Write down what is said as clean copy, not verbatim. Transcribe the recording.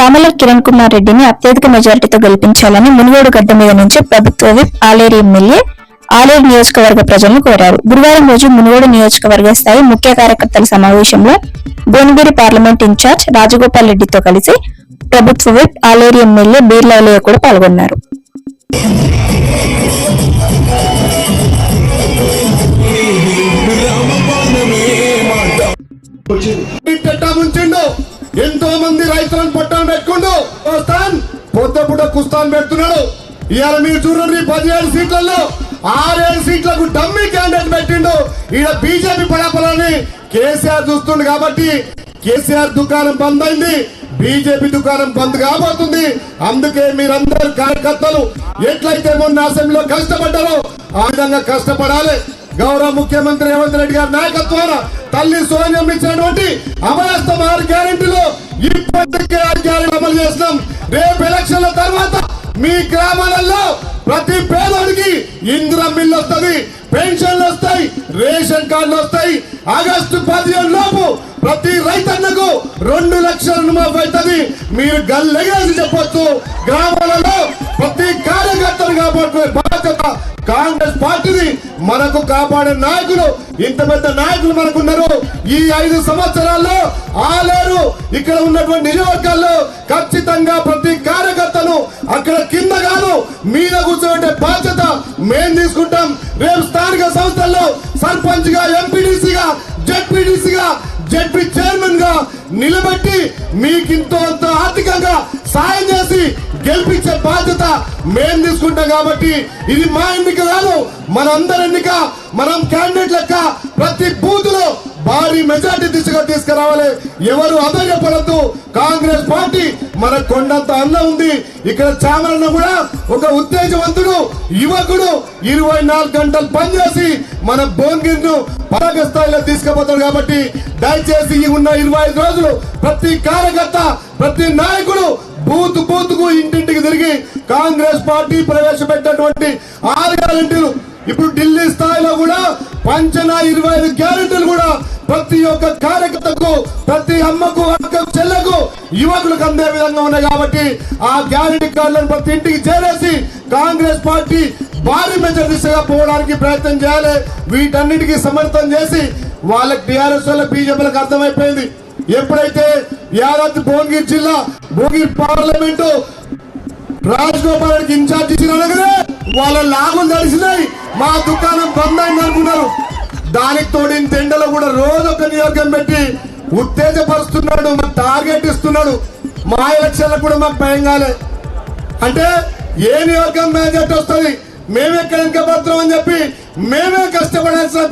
చామల కిరణ్ కుమార్ రెడ్డిని అత్యధిక మెజారిటీతో గెలిపించాలని మునుగోడు గడ్డ మీద నుంచి ప్రభుత్వ విప్ ఆలేరు ఎమ్మెల్యే ఆలేరు నియోజకవర్గ ప్రజలను కోరారు. గురువారం రోజు మునుగోడు నియోజకవర్గ స్థాయి ముఖ్య కార్యకర్తల సమావేశంలో భువనగిరి పార్లమెంట్ ఇన్ఛార్జ్ రాజగోపాల్ రెడ్డితో కలిసి ప్రభుత్వ విప్ ఆలేరు ఎమ్మెల్యే బీర్లవలయ్య కూడా పాల్గొన్నారు. ఎంతో మంది రైతులను పట్టాలు పెట్టుకుంటూ పొద్దుపుట కుస్తాన్ పెడుతున్నాడు. ఇవాళ మీరు చూడండి 17 సీట్లలో 6 సీట్లకు డమ్మీ క్యాండిడేట్ పెట్టిండు. ఈడ బీజేపీ పడాపలని కేసీఆర్ చూస్తుండు కాబట్టి కేసీఆర్ దుకాణం బంద్ అయింది, బీజేపీ దుకాణం బంద్ కాబోతుంది. అందుకే మీరందరూ కార్యకర్తలు ఎట్లయితే మొన్న అసెంబ్లీలో కష్టపడ్డారో ఆ విధంగా కష్టపడాలి. గౌరవ ముఖ్యమంత్రి రేవంత్ రెడ్డి గారి నాయకత్వాన తల్లి సోనియమ్మ ఇచ్చినటువంటి అమరస్తం 6 గ్యారెంటీలు ఇప్పటికే 6 గ్యారెంటీలు అమలు చేస్తున్నాం. రేపు ఎలక్షన్ల తర్వాత మీ గ్రామాలలో ప్రతి పేదోడికి ఇందిరా మిల్లు వస్తుంది, పెన్షన్లు వస్తాయి, రేషన్ కార్డులు వస్తాయి. ఆగస్టు 15 లోపు ప్రతి రైతన్నకు 2 లక్షల రుణమాఫీ అవుతుంది. మీరు గల్లెగేసి చెప్పొచ్చు. గ్రామాలలో ప్రతి కార్యకర్తను కాపాడుకునే బాధ్యత కాంగ్రెస్ పార్టీని. మనకు కాపాడే నాయకులు ఇంత పెద్ద నాయకులు మనకున్నారు. ఈ 5 సంవత్సరాల్లో ఆలేరు ఇక్కడ ఉన్నటువంటి నియోజకవర్గాల్లో ఖచ్చితంగా ప్రతి కార్యకర్తను అక్కడ కింద కాదు మీద కూర్చోబెట్టే బాధ్యత మేము తీసుకుంటాం. రేపు స్థానిక సంస్థల్లో సర్పంచ్ గా, ఎంపీడీసీగా, జెడ్పీడీసీగా, జెడ్పీ చైర్మన్ గా నిలబెట్టి మీకింతో అంత ఆర్థికంగా సాయం చేసి గెలిపించే బాధ్యత మేము తీసుకుంటాం. కాబట్టి ఇది మా ఎన్నిక కాదు, మనందరి ఎన్నిక. మనం క్యాండిడేట్ లెక్క ప్రతి బూత్ లో భారీ మెజార్టీ దిశగా తీసుకురావాలి. ఎవరు అధైర్యపడద్దు. కాంగ్రెస్ పార్టీ మన కొండంత అన్న ఉంది. ఇక్కడ చామరన్న కూడా ఒక ఉత్తేజవంతుడు యువకుడు, 24 గంటలు పనిచేసి మన భువనగిరిను పరాగ స్థాయిలో తీసుకుపోతాడు. కాబట్టి దయచేసి ఉన్న 25 రోజులు ప్రతి కార్యకర్త, ప్రతి నాయకుడు బూత్ కు ఇంటింటికి తిరిగి కాంగ్రెస్ పార్టీ ప్రవేశపెట్టినటువంటి 6 గ్యారెంటీలు ఇప్పుడు ఢిల్లీ స్థాయిలో కూడా పంచన 25 గ్యారెంటీలు కూడా ప్రతి ఒక్క కార్యకర్తకు, ప్రతి అమ్మకు, అక్కకు, చెల్లకు, యువకులకు అందే విధంగా ఉన్నాయి. కాబట్టి ఆ గ్యారెంటీ కార్డులను ప్రతి ఇంటికి చేరేసి కాంగ్రెస్ పార్టీ భారీ మెజారిటీ దిశగా పోవడానికి ప్రయత్నం చేయాలి. వీటన్నిటికీ సమర్థం చేసి వాళ్ళకి టీఆర్ఎస్ వల్ల బీజేపీలకు అర్థమైపోయింది. ఎప్పుడైతే యాదాద్రి భువనగిరి జిల్లా భువనగిరి పార్లమెంటు రాజగోపాల్ రెడ్డికి ఇన్ఛార్జ్ ఇచ్చినగానే వాళ్ళ లాభం తెలిసినాయి. మా దుకాణం బంద్ అయింది అనుకున్నారు. దానికి తోడిన తెండలో కూడా రోజు ఒక నియోజకం పెట్టి ఉత్తేజపరుస్తున్నాడు, మాకు టార్గెట్ ఇస్తున్నాడు. మా ఎలక్షన్లకు కూడా మాకు భయం కాలే. అంటే ఏ నియోజకం మేజెట్ వస్తుంది, మేమెక్కడ ఇంకా పడుతున్నాం అని చెప్పి మేమే కష్టపడాల్సిన